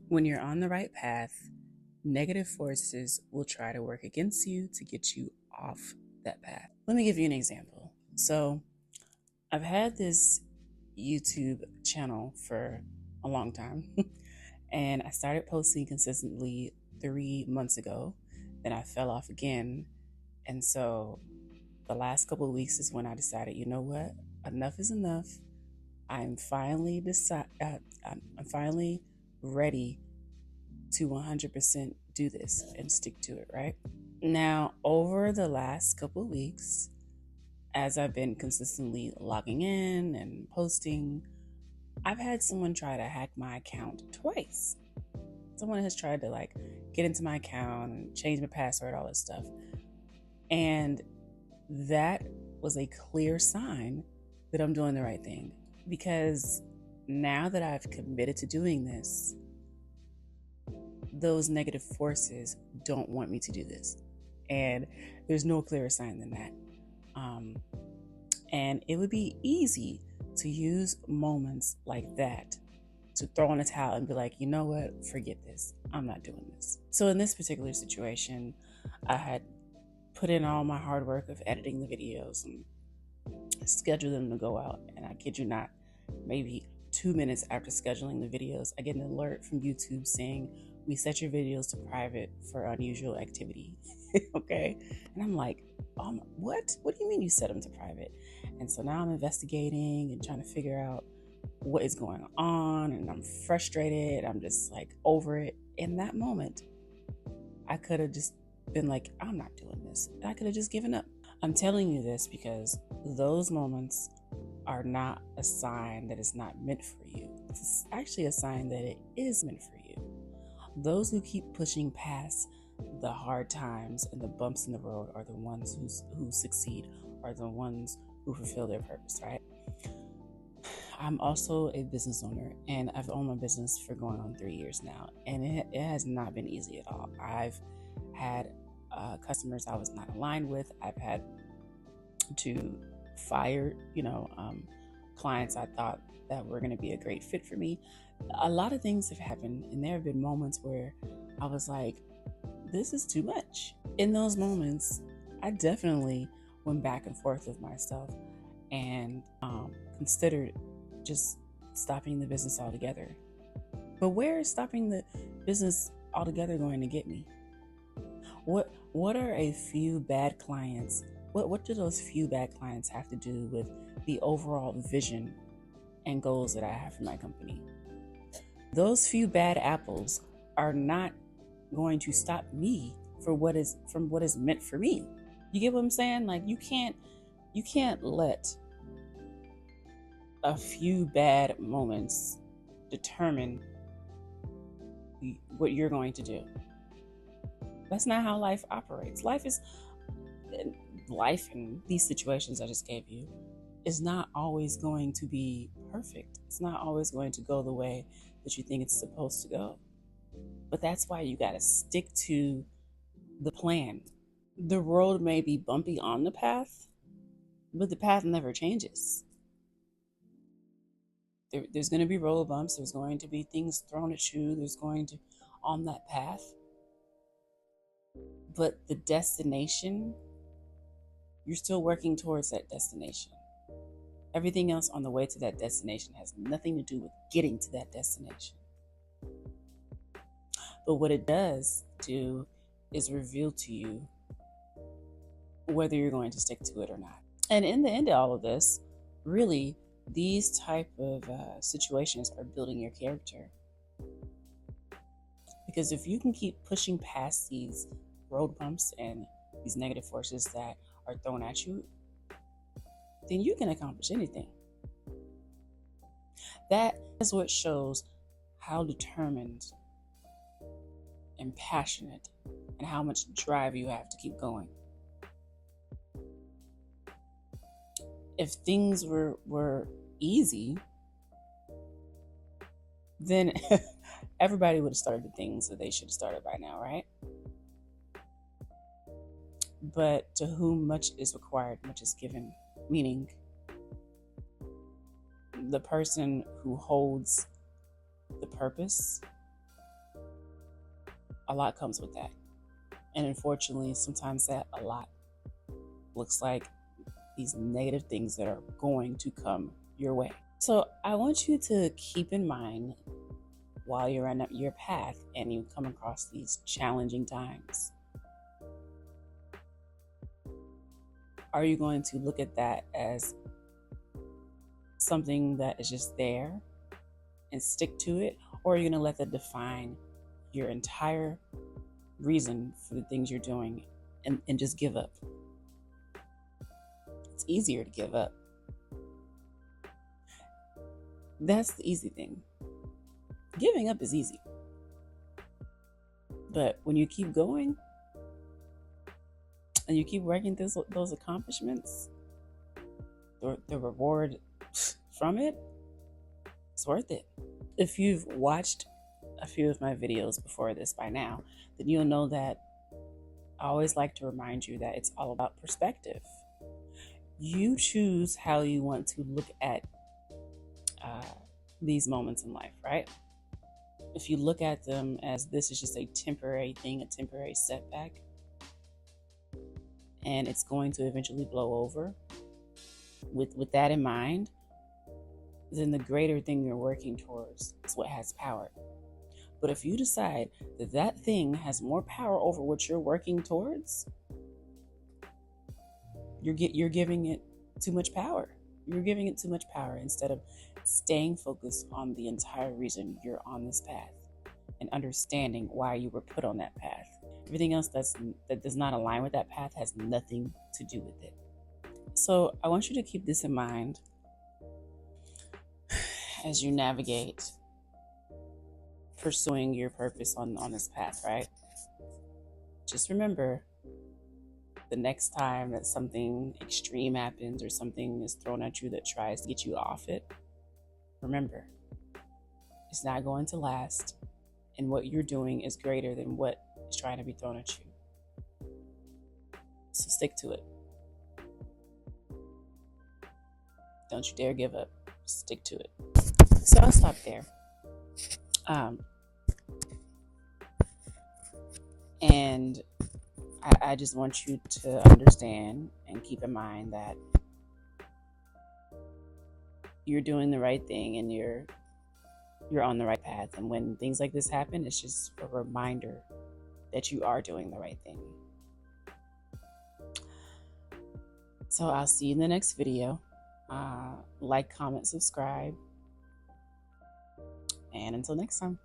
When you're on the right path, negative forces will try to work against you to get you off that path. Let me give you an example. So, I've had this YouTube channel for a long time, and I started posting consistently 3 months ago. Then I fell off again. And so, the last couple of weeks is when I decided, you know what? Enough is enough. I'm finally I'm finally ready to 100% do this and stick to it, right? Now, over the last couple of weeks, as I've been consistently logging in and posting, I've had someone try to hack my account twice. Someone has tried to get into my account and change my password, all this stuff. And that was a clear sign that I'm doing the right thing, because now that I've committed to doing this, those negative forces don't want me to do this. And there's no clearer sign than that. And it would be easy to use moments like that to throw in a towel and be like, you know what, forget this. I'm not doing this. So in this particular situation, I had put in all my hard work of editing the videos and schedule them to go out. And I kid you not, maybe 2 minutes after scheduling the videos, I get an alert from YouTube saying, we set your videos to private for unusual activity. Okay. And I'm like, what? What do you mean you set them to private? And so now I'm investigating and trying to figure out what is going on. And I'm frustrated. I'm just over it. In that moment, I could have just been like, I'm not doing this. I could have just given up. I'm telling you this because those moments are not a sign that it's not meant for you. It's actually a sign that it is meant for you. Those who keep pushing past the hard times and the bumps in the road are the ones who succeed, are the ones who fulfill their purpose, right? I'm also a business owner, and I've owned my business for going on 3 years now, and it has not been easy at all. I've had customers I was not aligned with. I've had to fire, clients I thought that were going to be a great fit for me. A lot of things have happened, and there have been moments where I was like, this is too much. In those moments, I definitely went back and forth with myself and considered just stopping the business altogether. But where is stopping the business altogether going to get me? What are a few bad clients? What do those few bad clients have to do with the overall vision and goals that I have for my company? Those few bad apples are not going to stop me from what is meant for me. You get what I'm saying? You can't let a few bad moments determine what you're going to do. That's not how life operates. Life in these situations I just gave you is not always going to be perfect. It's not always going to go the way that you think it's supposed to go. But that's why you got to stick to the plan. The road may be bumpy on the path, but the path never changes. There's going to be road bumps. There's going to be things thrown at you. There's going to on that path. But the destination, you're still working towards that destination. Everything else on the way to that destination has nothing to do with getting to that destination. But what it does do is reveal to you whether you're going to stick to it or not. And in the end of all of this, really, these type of situations are building your character. Because if you can keep pushing past these road bumps and these negative forces that are thrown at you, then you can accomplish anything. That is what shows how determined and passionate and how much drive you have to keep going. If things were easy, then everybody would have started the things that they should have started by now, right? But to whom much is required, much is given. Meaning, the person who holds the purpose a lot comes with that. And unfortunately, sometimes that a lot looks like these negative things that are going to come your way. So I want you to keep in mind while you're on your path and you come across these challenging times, are you going to look at that as something that is just there and stick to it? Or are you going to let that define your entire reason for the things you're doing and just give up? It's easier to give up. That's the easy thing. Giving up is easy. But when you keep going and you keep working those accomplishments, the reward from it, it's worth it. If you've watched a few of my videos before this by now, then you'll know that I always like to remind you that it's all about perspective. You choose how you want to look at these moments in life, right? If you look at them as this is just a temporary thing, a temporary setback, and it's going to eventually blow over, with that in mind, then the greater thing you're working towards is what has power. But if you decide that that thing has more power over what you're working towards, you're giving it too much power. You're giving it too much power instead of staying focused on the entire reason you're on this path and understanding why you were put on that path. Everything else that does not align with that path has nothing to do with it. So I want you to keep this in mind as you navigate pursuing your purpose on this path, right? Just remember, the next time that something extreme happens or something is thrown at you that tries to get you off it, remember, it's not going to last, and what you're doing is greater than what is trying to be thrown at you. So stick to it. Don't you dare give up. Stick to it. So I'll stop there. And I just want you to understand and keep in mind that you're doing the right thing and you're on the right path. And when things like this happen, it's just a reminder that you are doing the right thing. So I'll see you in the next video. Like, comment, subscribe. And until next time.